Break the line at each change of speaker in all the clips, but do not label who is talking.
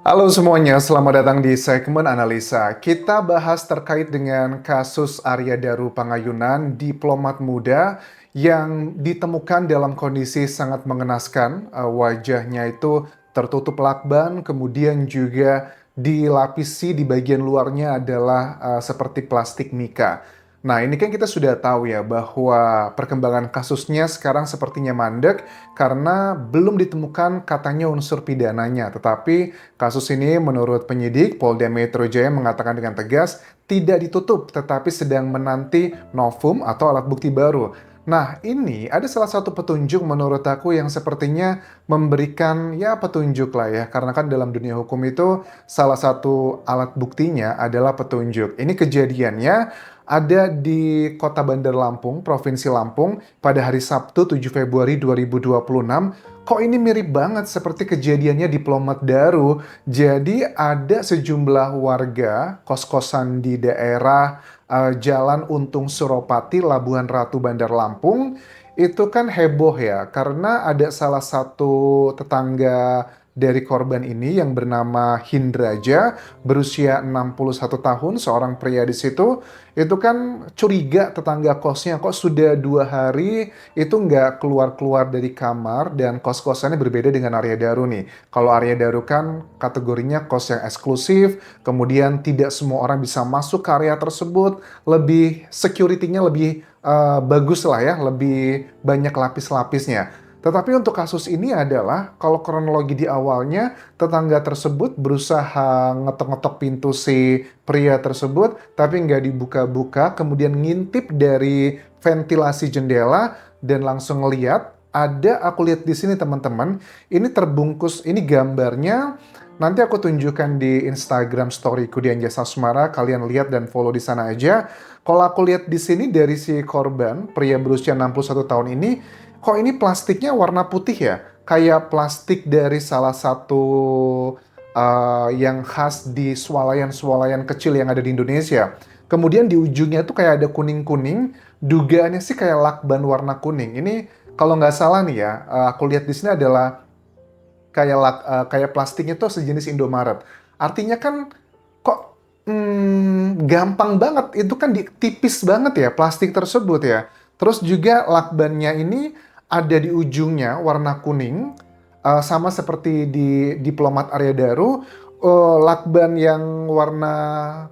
Halo semuanya, selamat datang di segmen analisa. Kita bahas terkait dengan kasus Arya Daru Pangayunan, diplomat muda yang ditemukan dalam kondisi sangat mengenaskan. Wajahnya itu tertutup lakban, kemudian juga dilapisi di bagian luarnya adalah seperti plastik mika. Nah, ini kan kita sudah tahu ya bahwa perkembangan kasusnya sekarang sepertinya mandek karena belum ditemukan katanya unsur pidananya. Tetapi kasus ini menurut penyidik Polda Metro Jaya mengatakan dengan tegas tidak ditutup tetapi sedang menanti novum atau alat bukti baru. Nah, ini ada salah satu petunjuk menurut aku yang sepertinya memberikan ya petunjuk lah ya. Karena kan dalam dunia hukum itu salah satu alat buktinya adalah petunjuk. Ini kejadiannya ada di Kota Bandar Lampung, Provinsi Lampung pada hari Sabtu 7 Februari 2026. Kok ini mirip banget seperti kejadiannya di Plomat Daru. Jadi ada sejumlah warga kos-kosan di daerah Jalan Untung Suropati, Labuhan Ratu, Bandar Lampung. Itu kan heboh ya, karena ada salah satu tetangga dari korban ini yang bernama Hindraja, berusia 61 tahun, seorang pria di situ, itu kan curiga tetangga kosnya kok sudah 2 hari itu nggak keluar-keluar dari kamar dan kos-kosannya berbeda dengan Arya Daru nih. Kalau Arya Daru kan kategorinya kos yang eksklusif, kemudian tidak semua orang bisa masuk ke area tersebut, lebih security-nya lebih bagus lah ya, lebih banyak lapis-lapisnya. Tetapi untuk kasus ini adalah, kalau kronologi di awalnya, tetangga tersebut berusaha ngetok-ngetok pintu si pria tersebut, tapi nggak dibuka-buka, kemudian ngintip dari ventilasi jendela, dan langsung ngeliat, aku lihat di sini teman-teman, ini terbungkus, ini gambarnya, nanti aku tunjukkan di Instagram storyku di Anjasa Sumara, kalian lihat dan follow di sana aja. Kalau aku lihat di sini dari si korban, pria berusia 61 tahun ini, kok ini plastiknya warna putih ya? Kayak plastik dari salah satu yang khas di swalayan-swalayan kecil yang ada di Indonesia. Kemudian di ujungnya tuh kayak ada kuning-kuning, dugaannya sih kayak lakban warna kuning. Ini kalau nggak salah nih ya, aku lihat di sini adalah kayak plastiknya tuh sejenis Indomaret. Artinya kan kok gampang banget, itu kan tipis banget ya plastik tersebut ya. Terus juga lakbannya ini ada di ujungnya warna kuning, sama seperti di diplomat Arya Daru, lakban yang warna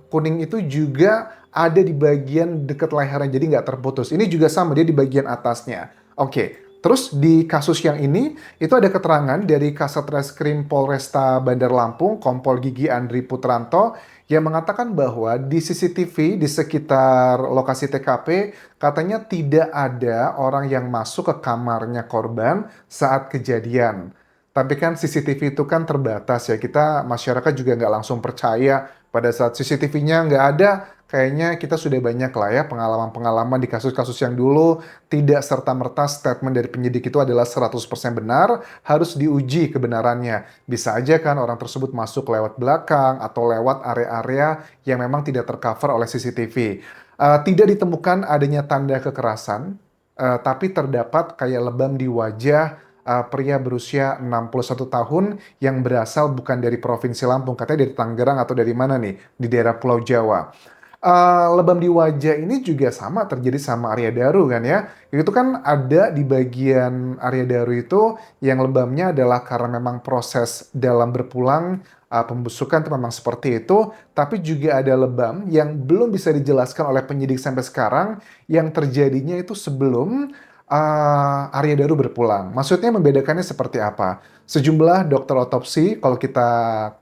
kuning itu juga ada di bagian dekat lehernya, jadi nggak terputus. Ini juga sama, dia di bagian atasnya. Oke, terus di kasus yang ini, itu ada keterangan dari Kasat Reskrim Polresta Bandar Lampung, Kompol Gigi Andri Putranto, yang mengatakan bahwa di CCTV di sekitar lokasi TKP, katanya tidak ada orang yang masuk ke kamarnya korban saat kejadian. Tapi kan CCTV itu kan terbatas ya, kita masyarakat juga nggak langsung percaya pada saat CCTV-nya nggak ada. Kayaknya kita sudah banyak lah ya pengalaman-pengalaman di kasus-kasus yang dulu tidak serta-merta statement dari penyidik itu adalah 100% benar, harus diuji kebenarannya. Bisa aja kan orang tersebut masuk lewat belakang atau lewat area-area yang memang tidak tercover oleh CCTV. Tidak ditemukan adanya tanda kekerasan, tapi terdapat kayak lebam di wajah pria berusia 61 tahun yang berasal bukan dari Provinsi Lampung, katanya dari Tangerang atau dari mana nih, di daerah Pulau Jawa. Lebam di wajah ini juga sama terjadi sama Arya Daru kan ya. Itu kan ada di bagian Arya Daru itu yang lebamnya adalah karena memang proses dalam berpulang pembusukan itu memang seperti itu, tapi juga ada lebam yang belum bisa dijelaskan oleh penyidik sampai sekarang yang terjadinya itu sebelum Arya Daru berpulang. Maksudnya membedakannya seperti apa? Sejumlah dokter otopsi, kalau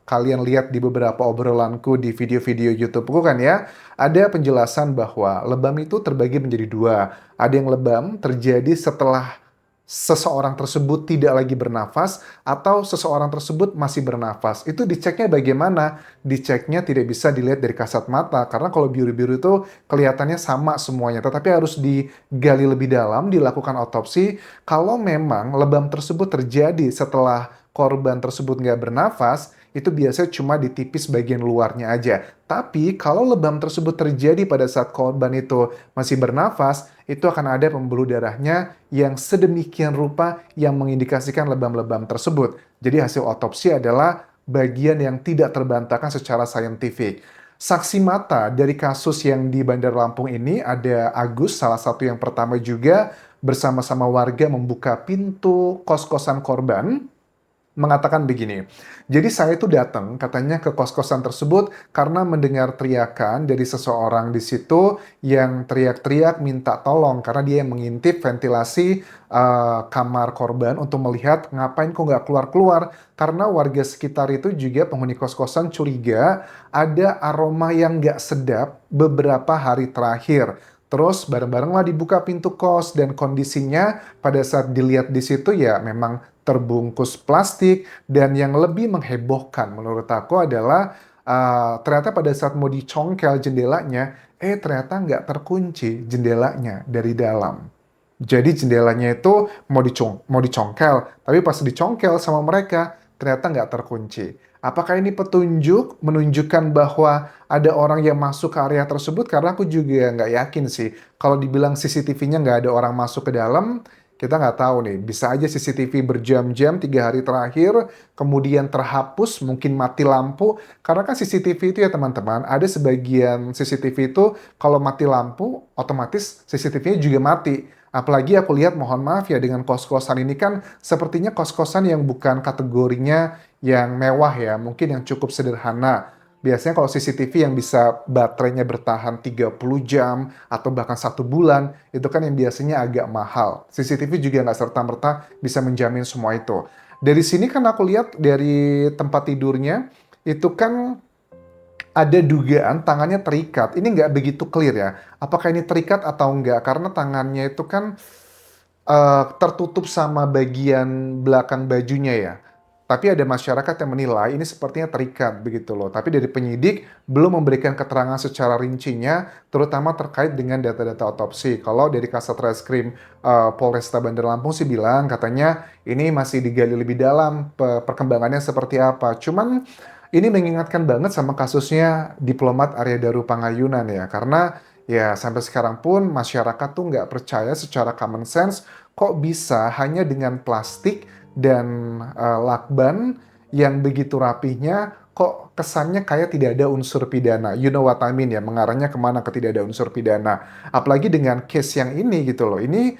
kalian lihat di beberapa obrolanku di video-video YouTubeku kan ya, ada penjelasan bahwa lebam itu terbagi menjadi dua. Ada yang lebam terjadi setelah seseorang tersebut tidak lagi bernafas atau seseorang tersebut masih bernafas. Itu diceknya bagaimana? Diceknya tidak bisa dilihat dari kasat mata karena kalau biru-biru itu kelihatannya sama semuanya, tetapi harus digali lebih dalam, dilakukan otopsi. Kalau memang lebam tersebut terjadi setelah korban tersebut nggak bernafas, itu biasanya cuma di tipis bagian luarnya aja. Tapi kalau lebam tersebut terjadi pada saat korban itu masih bernafas, itu akan ada pembuluh darahnya yang sedemikian rupa yang mengindikasikan lebam-lebam tersebut. Jadi hasil otopsi adalah bagian yang tidak terbantahkan secara saintifik. Saksi mata dari kasus yang di Bandar Lampung ini ada Agus, salah satu yang pertama juga bersama-sama warga membuka pintu kos-kosan korban mengatakan begini, jadi saya itu datang katanya ke kos-kosan tersebut karena mendengar teriakan dari seseorang di situ yang teriak-teriak minta tolong karena dia yang mengintip ventilasi kamar korban untuk melihat ngapain kok nggak keluar-keluar karena warga sekitar itu juga penghuni kos-kosan curiga ada aroma yang nggak sedap beberapa hari terakhir. Terus bareng-bareng lah dibuka pintu kos dan kondisinya pada saat dilihat di situ ya memang terbungkus plastik dan yang lebih menghebohkan menurut aku adalah ternyata pada saat mau dicongkel jendelanya, ternyata nggak terkunci jendelanya dari dalam. Jadi jendelanya itu mau dicongkel, tapi pas dicongkel sama mereka ternyata nggak terkunci. Apakah ini petunjuk menunjukkan bahwa ada orang yang masuk ke area tersebut? Karena aku juga nggak yakin sih. Kalau dibilang CCTV-nya nggak ada orang masuk ke dalam, kita nggak tahu nih. Bisa aja CCTV berjam-jam, 3 hari terakhir, kemudian terhapus, mungkin mati lampu. Karena kan CCTV itu ya teman-teman, ada sebagian CCTV itu kalau mati lampu, otomatis CCTV-nya juga mati. Apalagi aku lihat, mohon maaf ya, dengan kos-kosan ini kan sepertinya kos-kosan yang bukan kategorinya yang mewah ya, mungkin yang cukup sederhana. Biasanya kalau CCTV yang bisa baterainya bertahan 30 jam atau bahkan 1 bulan, itu kan yang biasanya agak mahal. CCTV juga nggak serta-merta bisa menjamin semua itu. Dari sini kan aku lihat dari tempat tidurnya, itu kan ada dugaan tangannya terikat. Ini nggak begitu clear ya. Apakah ini terikat atau enggak? Karena tangannya itu kan tertutup sama bagian belakang bajunya ya. Tapi ada masyarakat yang menilai ini sepertinya terikat begitu loh. Tapi dari penyidik belum memberikan keterangan secara rincinya, terutama terkait dengan data-data otopsi. Kalau dari Kasat Reskrim Polresta Bandar Lampung sih bilang katanya ini masih digali lebih dalam perkembangannya seperti apa. Cuman ini mengingatkan banget sama kasusnya diplomat Arya Daru Pangayunan ya. Karena ya sampai sekarang pun masyarakat tuh nggak percaya secara common sense kok bisa hanya dengan plastik dan lakban yang begitu rapihnya kok kesannya kayak tidak ada unsur pidana. You know what I mean ya, mengarahnya kemana ke tidak ada unsur pidana. Apalagi dengan case yang ini gitu loh. Ini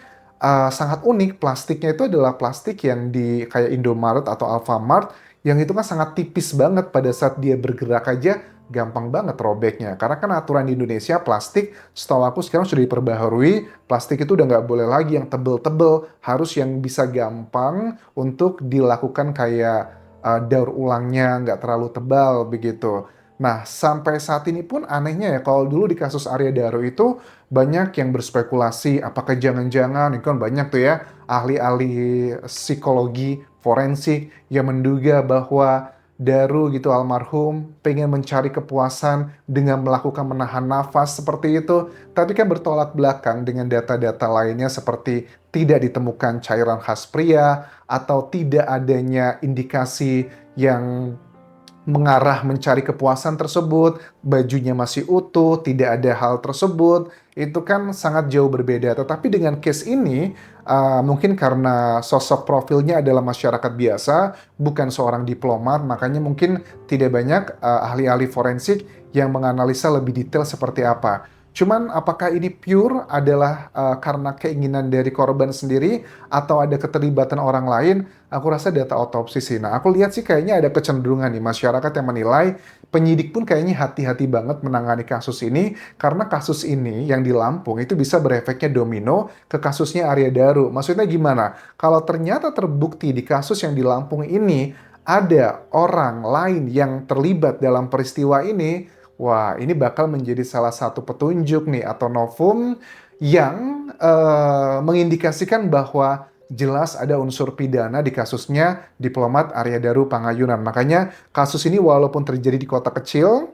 sangat unik, plastiknya itu adalah plastik yang di kayak Indomaret atau Alfamart yang itu kan sangat tipis banget pada saat dia bergerak aja gampang banget robeknya. Karena kan aturan di Indonesia plastik setahu aku sekarang sudah diperbaharui, plastik itu udah nggak boleh lagi yang tebel-tebel, harus yang bisa gampang untuk dilakukan kayak daur ulangnya, nggak terlalu tebal begitu. Nah, sampai saat ini pun anehnya ya, kalau dulu di kasus Arya Daru itu banyak yang berspekulasi, apakah jangan-jangan, itu kan banyak tuh ya, ahli-ahli psikologi forensik yang menduga bahwa Daru gitu almarhum pengen mencari kepuasan dengan melakukan menahan nafas seperti itu, tapi kan bertolak belakang dengan data-data lainnya seperti tidak ditemukan cairan khas pria atau tidak adanya indikasi yang mengarah mencari kepuasan tersebut, bajunya masih utuh, tidak ada hal tersebut, itu kan sangat jauh berbeda. Tetapi dengan case ini, mungkin karena sosok profilnya adalah masyarakat biasa, bukan seorang diplomat, makanya mungkin tidak banyak ahli-ahli forensik yang menganalisa lebih detail seperti apa. Cuman apakah ini pure adalah karena keinginan dari korban sendiri atau ada keterlibatan orang lain? Aku rasa data otopsi sih. Nah, aku lihat sih kayaknya ada kecenderungan nih masyarakat yang menilai penyidik pun kayaknya hati-hati banget menangani kasus ini karena kasus ini yang di Lampung itu bisa berefeknya domino ke kasusnya Arya Daru. Maksudnya gimana? Kalau ternyata terbukti di kasus yang di Lampung ini ada orang lain yang terlibat dalam peristiwa ini, wah, ini bakal menjadi salah satu petunjuk nih atau novum yang mengindikasikan bahwa jelas ada unsur pidana di kasusnya diplomat Arya Daru Pangayunan. Makanya kasus ini walaupun terjadi di kota kecil,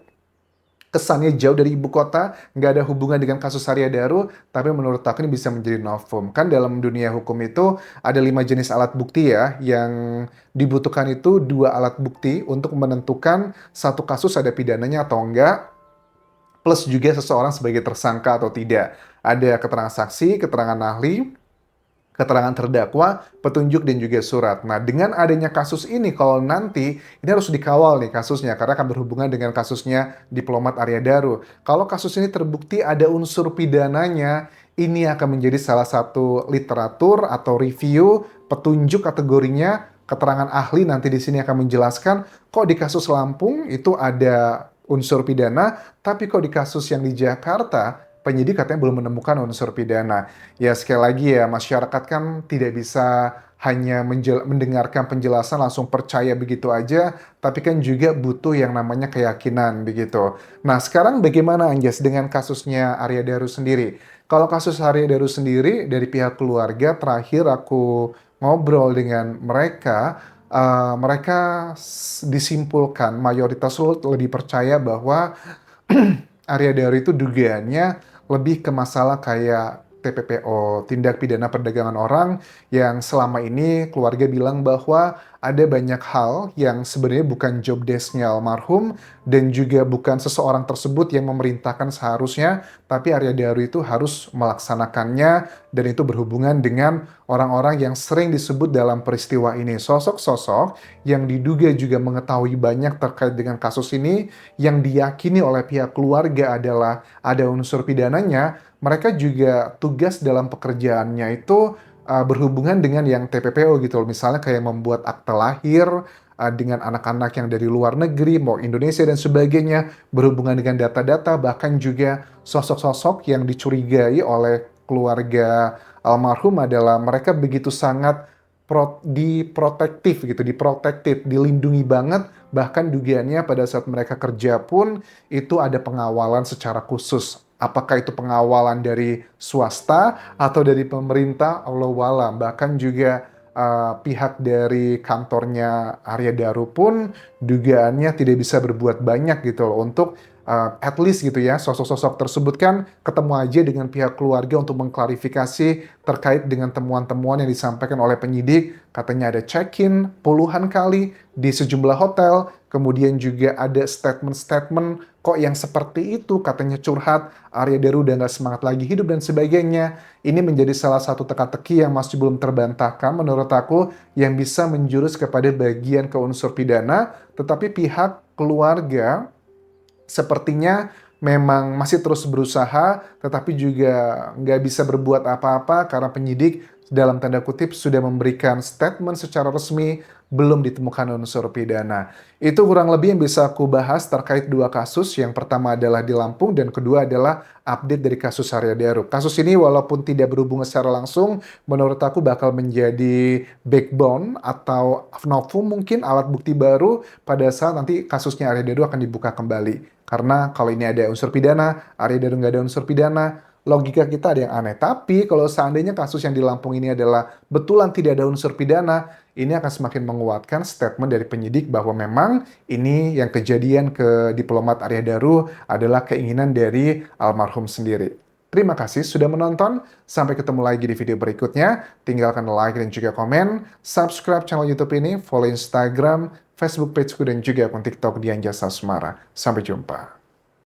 kesannya jauh dari ibu kota, nggak ada hubungan dengan kasus Arya Daru, tapi menurut aku ini bisa menjadi novum. Kan dalam dunia hukum itu ada 5 jenis alat bukti ya, yang dibutuhkan itu 2 alat bukti untuk menentukan satu kasus ada pidananya atau enggak, plus juga seseorang sebagai tersangka atau tidak. Ada keterangan saksi, keterangan ahli, keterangan terdakwa, petunjuk dan juga surat. Nah, dengan adanya kasus ini kalau nanti ini harus dikawal nih kasusnya karena akan berhubungan dengan kasusnya diplomat Arya Daru. Kalau kasus ini terbukti ada unsur pidananya, ini akan menjadi salah satu literatur atau review petunjuk kategorinya. Keterangan ahli nanti di sini akan menjelaskan kok di kasus Lampung itu ada unsur pidana, tapi kok di kasus yang di Jakarta penyidik katanya belum menemukan unsur pidana. Ya sekali lagi ya, masyarakat kan tidak bisa hanya mendengarkan penjelasan langsung percaya begitu aja, tapi kan juga butuh yang namanya keyakinan begitu. Nah sekarang bagaimana Anjas dengan kasusnya Arya Daru sendiri? Kalau kasus Arya Daru sendiri dari pihak keluarga terakhir aku ngobrol dengan mereka, mereka disimpulkan mayoritas lebih percaya bahwa Arya Daru itu dugaannya lebih ke masalah kayak TPPO, tindak pidana perdagangan orang, yang selama ini keluarga bilang bahwa ada banyak hal yang sebenarnya bukan job desk-nya almarhum dan juga bukan seseorang tersebut yang memerintahkan seharusnya, tapi Arya Daru itu harus melaksanakannya dan itu berhubungan dengan orang-orang yang sering disebut dalam peristiwa ini. Sosok-sosok yang diduga juga mengetahui banyak terkait dengan kasus ini yang diyakini oleh pihak keluarga adalah ada unsur pidananya, mereka juga tugas dalam pekerjaannya itu berhubungan dengan yang TPPO gitu loh. Misalnya kayak membuat akte lahir dengan anak-anak yang dari luar negeri, mau Indonesia dan sebagainya, berhubungan dengan data-data, bahkan juga sosok-sosok yang dicurigai oleh keluarga almarhum adalah mereka begitu sangat diprotektif gitu, diprotektif, dilindungi banget, bahkan dugaannya pada saat mereka kerja pun itu ada pengawalan secara khusus. Apakah itu pengawalan dari swasta atau dari pemerintah, Allahu a'lam. Bahkan juga pihak dari kantornya Arya Daru pun dugaannya tidak bisa berbuat banyak gitu loh untuk at least gitu ya, sosok-sosok tersebut kan ketemu aja dengan pihak keluarga untuk mengklarifikasi terkait dengan temuan-temuan yang disampaikan oleh penyidik. Katanya ada check-in puluhan kali di sejumlah hotel, kemudian juga ada statement-statement kok yang seperti itu, katanya curhat, Arya Daru udah nggak semangat lagi hidup dan sebagainya. Ini menjadi salah satu teka-teki yang masih belum terbantahkan menurut aku yang bisa menjurus kepada bagian ke unsur pidana, tetapi pihak keluarga sepertinya memang masih terus berusaha, tetapi juga nggak bisa berbuat apa-apa karena penyidik dalam tanda kutip sudah memberikan statement secara resmi belum ditemukan unsur pidana. Itu kurang lebih yang bisa aku bahas terkait dua kasus. Yang pertama adalah di Lampung dan kedua adalah update dari kasus Arya Daru. Kasus ini walaupun tidak berhubungan secara langsung, menurut aku bakal menjadi backbone atau novum mungkin alat bukti baru pada saat nanti kasusnya Arya Daru akan dibuka kembali. Karena kalau ini ada unsur pidana, Arya Daru nggak ada unsur pidana, logika kita ada yang aneh. Tapi kalau seandainya kasus yang di Lampung ini adalah betulan tidak ada unsur pidana, ini akan semakin menguatkan statement dari penyidik bahwa memang ini yang kejadian ke diplomat Arya Daru adalah keinginan dari almarhum sendiri. Terima kasih sudah menonton. Sampai ketemu lagi di video berikutnya. Tinggalkan like dan juga komen. Subscribe channel YouTube ini, follow Instagram, Facebook pageku dan juga akun TikTok Dian Jasa Sumara. Sampai jumpa.